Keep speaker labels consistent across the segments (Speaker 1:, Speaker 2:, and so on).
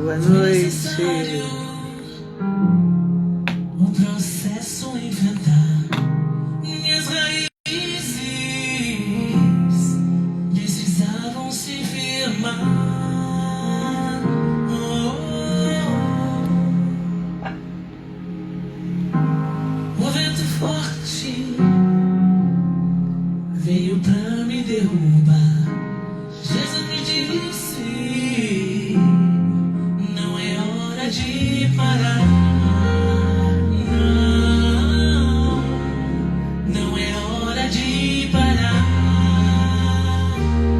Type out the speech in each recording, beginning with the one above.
Speaker 1: Boa noite.
Speaker 2: O processo inventar minhas raízes precisavam se firmar. O vento forte veio pra me derrubar. Jesus me disse: não é hora de parar. Não é hora de parar.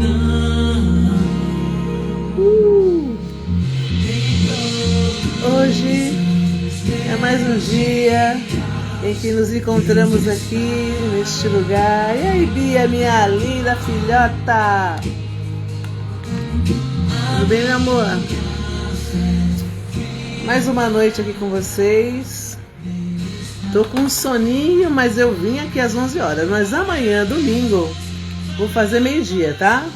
Speaker 2: Não.
Speaker 1: Hoje é mais um dia em que nos encontramos aqui neste lugar. E aí, Bia, minha linda filhota? Tudo bem, meu amor? Mais uma noite aqui com vocês. Tô com um soninho, mas eu vim aqui às 11 horas. Mas amanhã, domingo, vou fazer meio-dia, tá?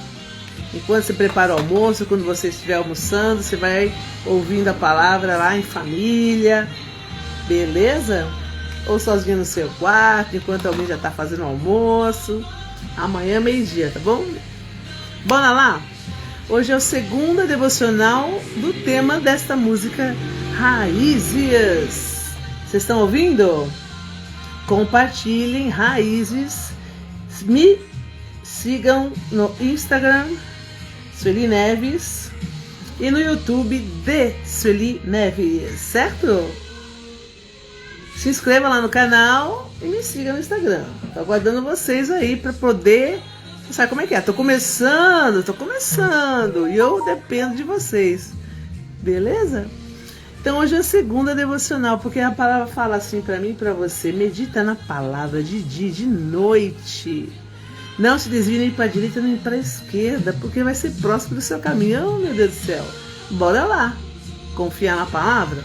Speaker 1: Enquanto você prepara o almoço, quando você estiver almoçando, você vai ouvindo a palavra lá em família. Beleza? Ou sozinho no seu quarto, enquanto alguém já tá fazendo o almoço. Amanhã, meio-dia, tá bom? Bora lá? Hoje é o segundo devocional do tema desta música, Raízes. Vocês estão ouvindo? Compartilhem Raízes. Me sigam no Instagram, Sueli Neves, e no YouTube de Sueli Neves, certo? Se inscreva lá no canal e me siga no Instagram. Tô aguardando vocês aí para poder... Você sabe como é que é? Tô começando. E eu dependo de vocês. Beleza? Então hoje é a segunda devocional, porque a palavra fala assim para mim e para você: medita na palavra de dia e de noite. Não se desvie nem para a direita nem para a esquerda, porque vai ser próximo do seu caminho. Oh, meu Deus do céu. Bora lá. Confiar na palavra.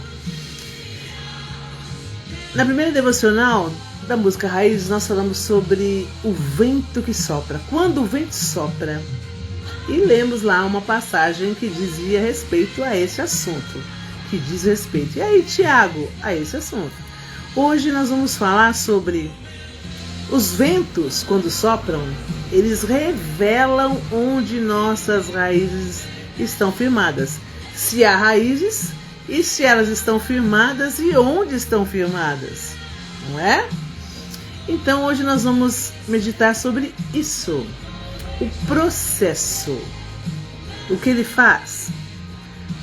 Speaker 1: Na primeira devocional da música Raízes, nós falamos sobre o vento que sopra. Quando o vento sopra. E lemos lá uma passagem que dizia respeito a esse assunto. Que diz respeito. E aí, Tiago, a esse assunto. Hoje nós vamos falar sobre os ventos, quando sopram, eles revelam onde nossas raízes estão firmadas. Se há raízes e se elas estão firmadas e onde estão firmadas, não é? Então hoje nós vamos meditar sobre isso. O processo. O que ele faz?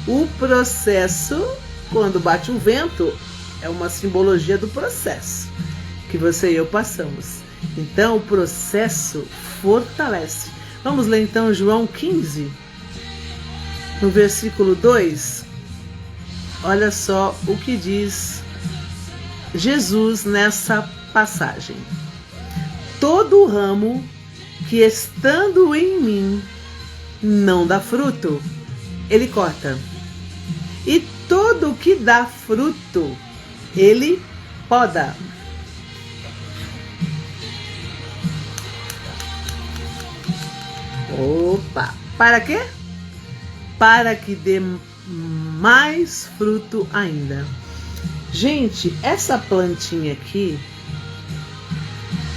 Speaker 1: O processo, quando bate o vento, é uma simbologia do processo que você e eu passamos. Então o processo fortalece. Vamos ler então João 15, no versículo 2. Olha só o que diz Jesus nessa passagem. Todo ramo que estando em mim não dá fruto, ele corta. E todo que dá fruto, ele poda. Opa! Para quê? Para que dê mais fruto ainda. Gente, essa plantinha aqui,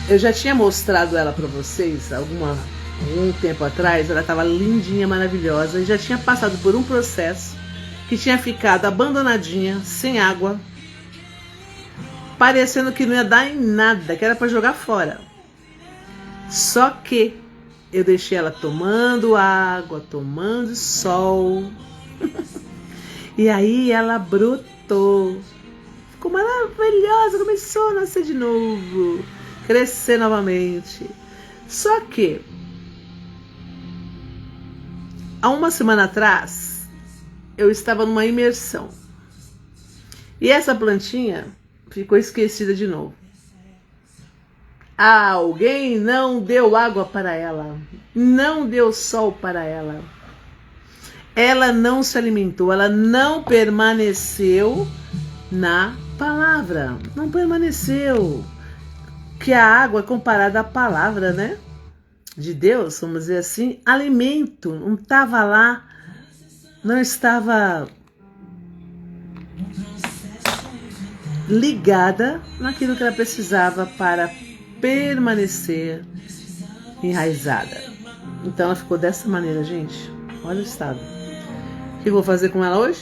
Speaker 1: eu já tinha mostrado ela para vocês algum tempo atrás. Ela estava lindinha, maravilhosa, e já tinha passado por um processo que tinha ficado abandonadinha, sem água, parecendo que não ia dar em nada, que era para jogar fora. Só que eu deixei ela tomando água, tomando sol. E aí ela brotou. Ficou maravilhosa, começou a nascer de novo, crescer novamente. Só que há uma semana atrás eu estava numa imersão. E essa plantinha ficou esquecida de novo. Alguém não deu água para ela, não deu sol para ela. Ela não se alimentou, ela não permaneceu na palavra, não permaneceu. Que a água é comparada à palavra, né? De Deus, vamos dizer assim, alimento, não estava lá, não estava ligada naquilo que ela precisava para permanecer enraizada. Então ela ficou dessa maneira, gente. Olha o estado. O que eu vou fazer com ela hoje?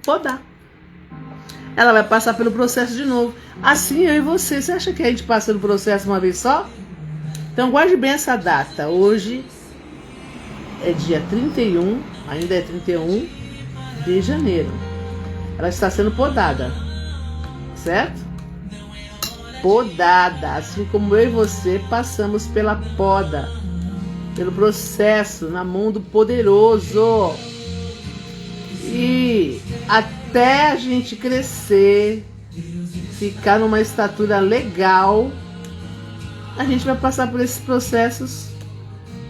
Speaker 1: Podar. Ela vai passar pelo processo de novo. Assim eu e você. Você acha que a gente passa no processo uma vez só? Então guarde bem essa data. Hoje é dia 31, ainda é 31 de janeiro. Ela está sendo podada. Certo? Podada. Assim como eu e você passamos pela poda. Pelo processo na mão do poderoso. E até a gente crescer, ficar numa estatura legal, a gente vai passar por esses processos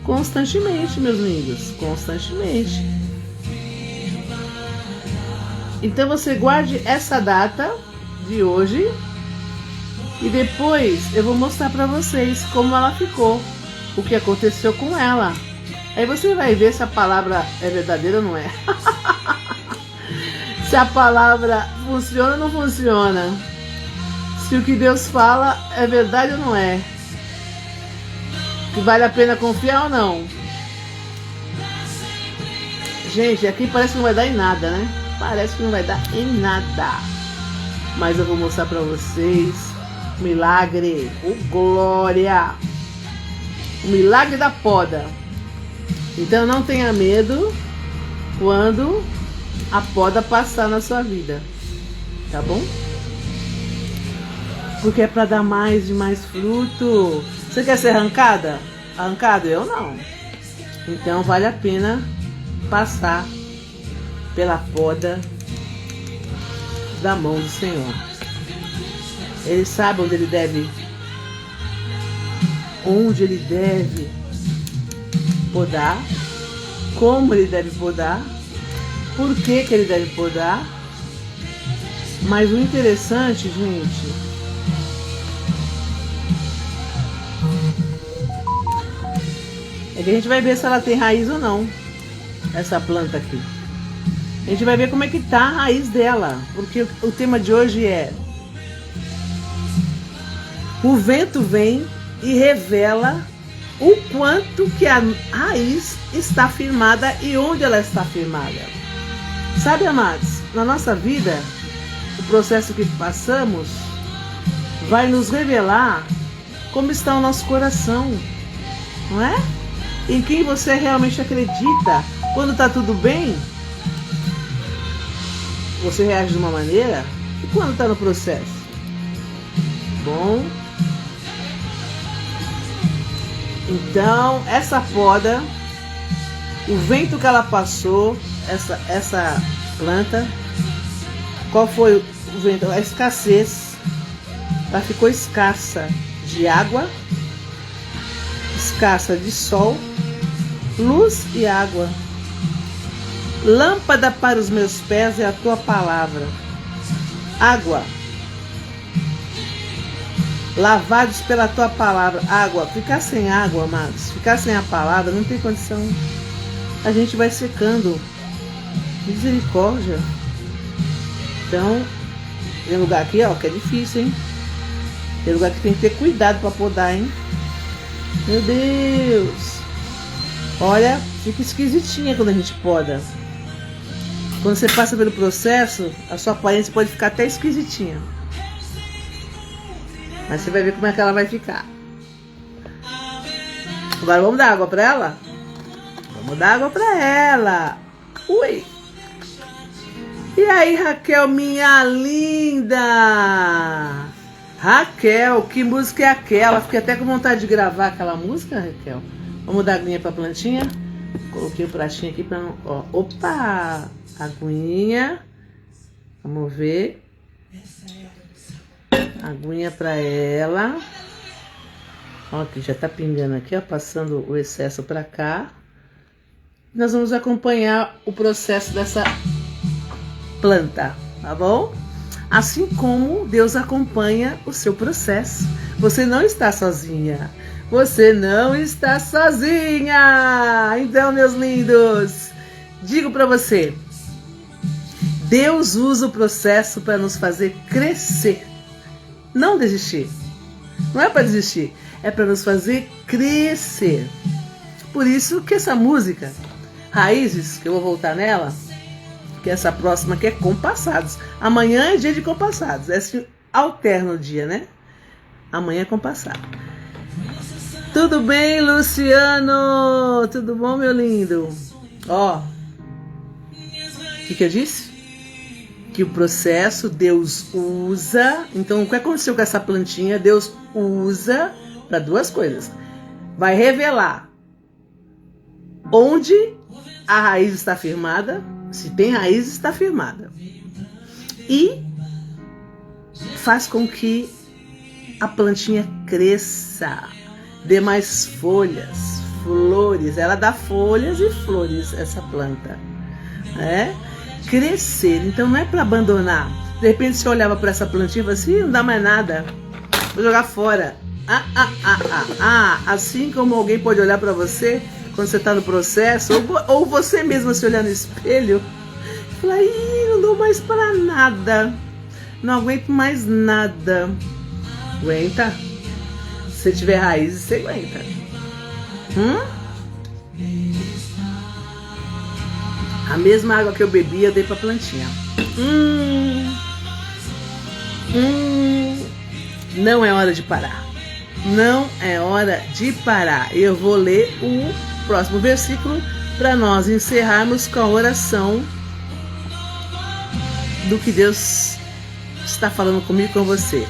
Speaker 1: constantemente, meus lindos, constantemente. Então você guarde essa data de hoje e depois eu vou mostrar para vocês como ela ficou, o que aconteceu com ela. Aí você vai ver se a palavra é verdadeira ou não é. Se a palavra funciona ou não funciona. Se o que Deus fala é verdade ou não é. Que vale a pena confiar ou não. Gente, aqui parece que não vai dar em nada, né? Parece que não vai dar em nada. Mas eu vou mostrar pra vocês o milagre. Oh, glória! O milagre da poda. Então não tenha medo quando a poda passar na sua vida, tá bom? Porque é para dar mais e mais fruto. Você quer ser arrancada? Arrancado? Eu não. Então vale a pena passar pela poda da mão do Senhor. Ele sabe onde ele deve podar, como ele deve podar, por que ele deve podar. Mas o interessante, gente, é que a gente vai ver se ela tem raiz ou não, essa planta aqui. A gente vai ver como é que tá a raiz dela, porque o tema de hoje é: o vento vem e revela o quanto que a raiz está firmada e onde ela está firmada. Sabe, amados, na nossa vida, o processo que passamos vai nos revelar como está o nosso coração, não é? Em quem você realmente acredita. Quando está tudo bem, você reage de uma maneira, e quando está no processo? Bom, então essa poda, o vento que ela passou, essa planta, qual foi o vento? A escassez. Ela ficou escassa de água, escassa de sol, luz e água. Lâmpada para os meus pés é a tua palavra. Água. Lavados pela tua palavra. Água. Ficar sem água, amados, ficar sem a palavra, não tem condição. A gente vai secando. Misericórdia. Então, tem lugar aqui, ó, que é difícil, hein? Tem lugar que tem que ter cuidado para podar, hein? Meu Deus! Olha, fica esquisitinha quando a gente poda. Quando você passa pelo processo, a sua aparência pode ficar até esquisitinha. Mas você vai ver como é que ela vai ficar. Agora vamos dar água para ela? Vamos dar água para ela. Ui! E aí, Raquel, minha linda! Raquel, que música é aquela? Fiquei até com vontade de gravar aquela música, Raquel. Vamos dar aguinha pra plantinha. Coloquei o pratinho aqui pra não... Ó, opa! Aguinha. Vamos ver. Aguinha pra ela. Ó, aqui já tá pingando aqui, ó. Passando o excesso pra cá. Nós vamos acompanhar o processo dessa planta, tá bom? Assim como Deus acompanha o seu processo. Você não está sozinha. Você não está sozinha. Então, meus lindos, digo para você, Deus usa o processo para nos fazer crescer, não desistir. Não é para desistir, é para nos fazer crescer. Por isso que essa música, Raízes, que eu vou voltar nela, que essa próxima aqui é Compassados. Amanhã é dia de Compassados, esse alterna o dia, né? Amanhã é Compassado. Tudo bem, Luciano? Tudo bom, meu lindo? Ó, o que eu disse? Que o processo Deus usa. Então, o que aconteceu com essa plantinha? Deus usa para duas coisas. Vai revelar onde a raiz está firmada, se tem raiz, está firmada. E faz com que a plantinha cresça, dê mais folhas, flores. Ela dá folhas e flores, essa planta. Crescer. Então não é para abandonar. De repente você olhava para essa plantinha e falava assim, não dá mais nada, vou jogar fora. Assim como alguém pode olhar para você quando você está no processo, ou você mesma se olhar no espelho e falar, não dou mais para nada, não aguento mais nada. Aguenta. Se tiver raízes, você aguenta. A mesma água que eu bebi, eu dei pra plantinha. Não é hora de parar. Não é hora de parar. Eu vou ler o próximo versículo para nós encerrarmos com a oração do que Deus está falando comigo e com você.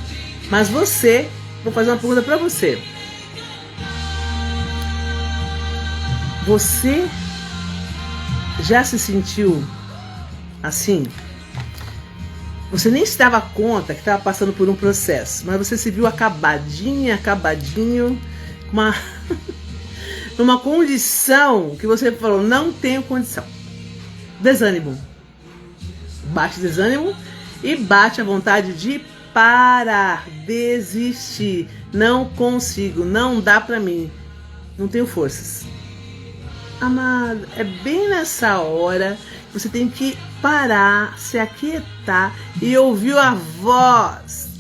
Speaker 1: Mas você, vou fazer uma pergunta para você. Você já se sentiu assim? Você nem se dava conta que estava passando por um processo, mas você se viu acabadinho, numa condição que você falou, não tenho condição. Desânimo. Bate desânimo e bate a vontade de parar, desistir. Não consigo, não dá pra mim, não tenho forças. Amado, é bem nessa hora que você tem que parar, se aquietar e ouvir a voz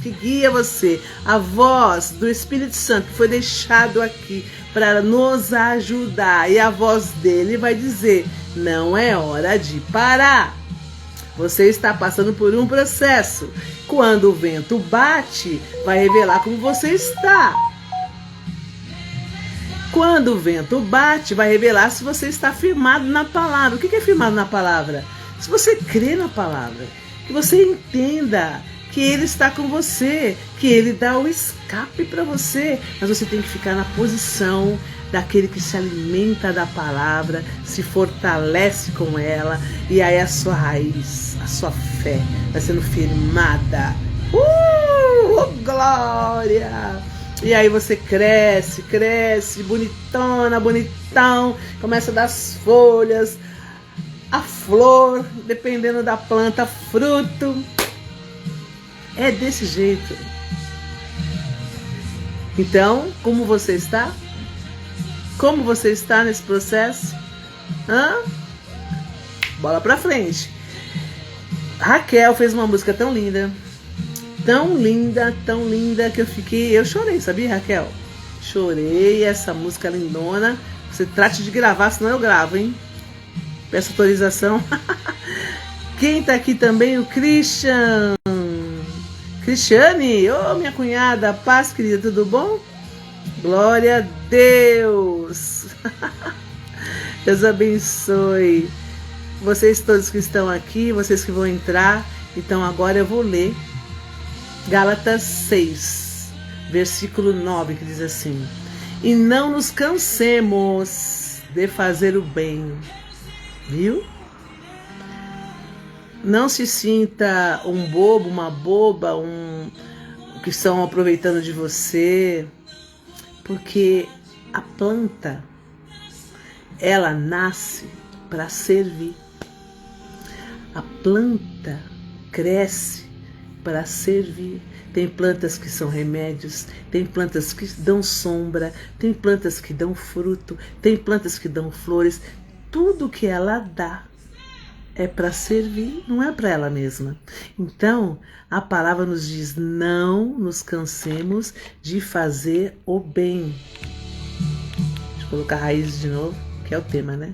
Speaker 1: que guia você, a voz do Espírito Santo que foi deixado aqui para nos ajudar. E a voz dele vai dizer, não é hora de parar. Você está passando por um processo. Quando o vento bate, vai revelar como você está. Quando o vento bate, vai revelar se você está firmado na palavra. O que é firmado na palavra? Se você crê na palavra, que você entenda que Ele está com você, que Ele dá o escape para você. Mas você tem que ficar na posição daquele que se alimenta da palavra, se fortalece com ela, e aí a sua raiz, a sua fé vai sendo firmada. Oh, glória! E aí você cresce, bonitona, bonitão, começa a dar as folhas, a flor, dependendo da planta, fruto. É desse jeito. Então, como você está? Como você está nesse processo? Bola pra frente. Raquel fez uma música tão linda, que eu chorei, sabia, Raquel? Chorei, essa música lindona. Você trate de gravar, senão eu gravo, hein? Peço autorização. Quem tá aqui também? O Cristiane, minha cunhada, paz, querida, tudo bom? Glória a Deus. Deus abençoe vocês todos que estão aqui, vocês que vão entrar. Então agora eu vou ler Gálatas 6, versículo 9, que diz assim: e não nos cansemos de fazer o bem. Viu? Não se sinta um bobo, uma boba, que estão aproveitando de você, porque a planta, ela nasce para servir. A planta cresce para servir. Tem plantas que são remédios, tem plantas que dão sombra, tem plantas que dão fruto, tem plantas que dão flores. Tudo que ela dá é para servir, não é para ela mesma. Então, a palavra nos diz: não nos cansemos de fazer o bem. Deixa eu colocar raízes de novo, que é o tema, né?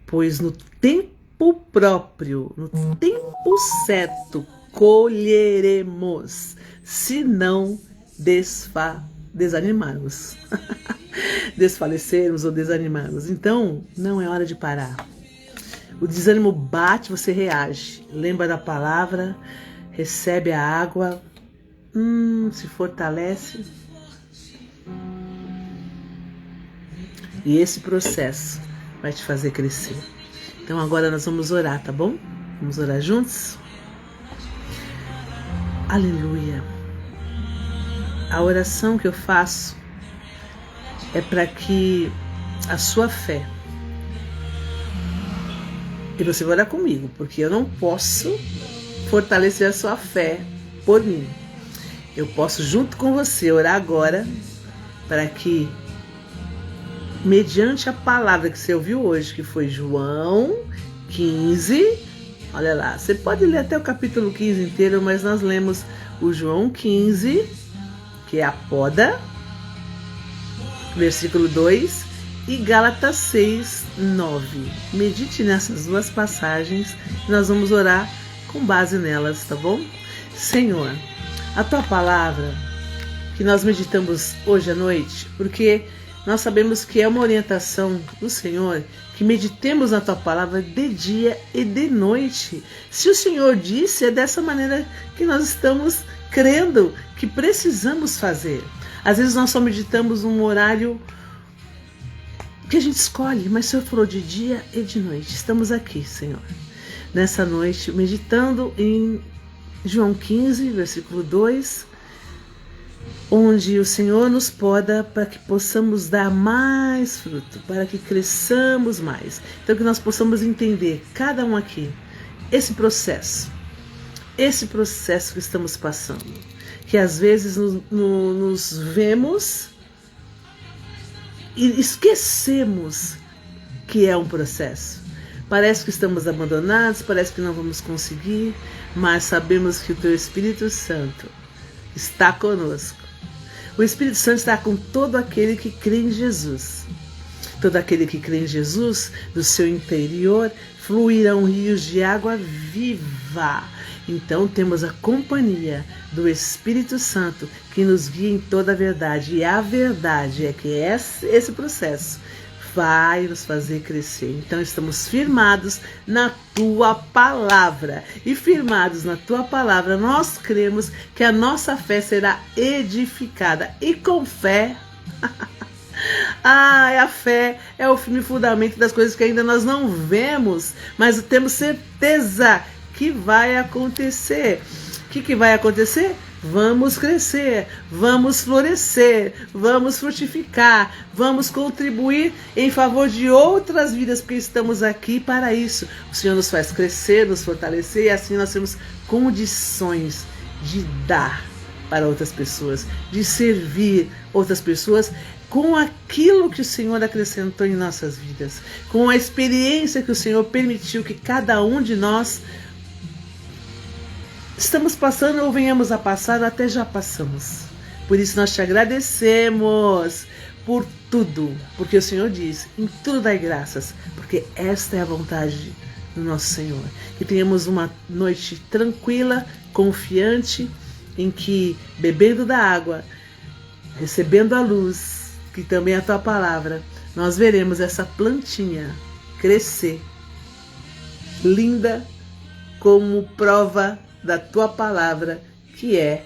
Speaker 1: Pois no tempo próprio, no tempo certo, colheremos, se não desanimarmos. Desfalecermos ou desanimarmos. Então, não é hora de parar. O desânimo bate, você reage. Lembra da palavra, recebe a água, se fortalece. E esse processo vai te fazer crescer. Então agora nós vamos orar, tá bom? Vamos orar juntos? Aleluia. A oração que eu faço é para que a sua fé, e você vai orar comigo, porque eu não posso fortalecer a sua fé por mim. Eu posso, junto com você, orar agora para que, mediante a palavra que você ouviu hoje, que foi João 15, olha lá, você pode ler até o capítulo 15 inteiro, mas nós lemos o João 15, que é a poda, versículo 2, e Gálatas 6, 9. Medite nessas duas passagens e nós vamos orar com base nelas, tá bom? Senhor, a tua palavra que nós meditamos hoje à noite, porque nós sabemos que é uma orientação do Senhor que meditemos na tua palavra de dia e de noite. Se o Senhor disse, é dessa maneira que nós estamos crendo que precisamos fazer. Às vezes nós só meditamos num horário que a gente escolhe, mas o Senhor falou de dia e de noite. Estamos aqui, Senhor, nessa noite, meditando em João 15, versículo 2, onde o Senhor nos poda para que possamos dar mais fruto, para que cresçamos mais. Então que nós possamos entender, cada um aqui, esse processo que estamos passando, que às vezes nos vemos e esquecemos que é um processo. Parece que estamos abandonados, parece que não vamos conseguir, mas sabemos que o teu Espírito Santo está conosco. O Espírito Santo está com todo aquele que crê em Jesus. Todo aquele que crê em Jesus, do seu interior fluirão rios de água viva. Então temos a companhia do Espírito Santo que nos guia em toda a verdade. E a verdade é que esse processo vai nos fazer crescer. Então estamos firmados na tua palavra. E firmados na tua palavra, nós cremos que a nossa fé será edificada. E com fé... a fé é o firme fundamento das coisas que ainda nós não vemos, mas temos certeza que vai acontecer. O que vai acontecer? Vamos crescer, vamos florescer, vamos frutificar, vamos contribuir em favor de outras vidas, porque estamos aqui para isso. O Senhor nos faz crescer, nos fortalecer, e assim nós temos condições de dar para outras pessoas, de servir outras pessoas com aquilo que o Senhor acrescentou em nossas vidas, com a experiência que o Senhor permitiu que cada um de nós estamos passando ou venhamos a passar, até já passamos. Por isso nós te agradecemos por tudo, porque o Senhor diz, em tudo dai graças, porque esta é a vontade do nosso Senhor. Que tenhamos uma noite tranquila, confiante, em que, bebendo da água, recebendo a luz, que também é a tua palavra, nós veremos essa plantinha crescer, linda, como prova da tua palavra, que é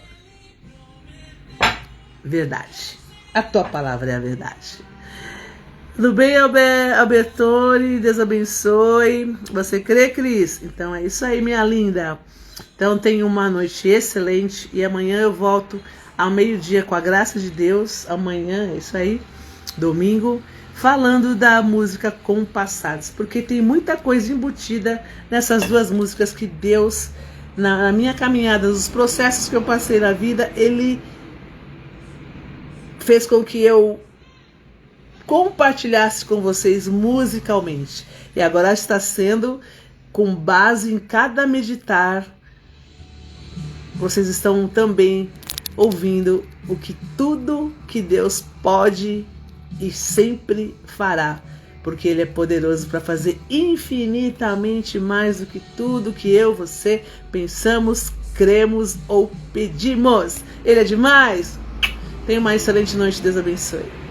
Speaker 1: verdade. A tua palavra é a verdade. Tudo bem, Albertone? Deus abençoe. Você crê, Cris? Então é isso aí, minha linda. Então tenha uma noite excelente e amanhã eu volto ao meio-dia com a graça de Deus. Amanhã, é isso aí, domingo, falando da música Compassados, porque tem muita coisa embutida nessas duas músicas que Deus, na minha caminhada, nos processos que eu passei na vida, Ele fez com que eu compartilhasse com vocês musicalmente. E agora está sendo com base em cada meditar, vocês estão também ouvindo tudo que Deus pode e sempre fará, porque Ele é poderoso para fazer infinitamente mais do que tudo que eu, você pensamos, cremos ou pedimos. Ele é demais. Tenha uma excelente noite, Deus abençoe.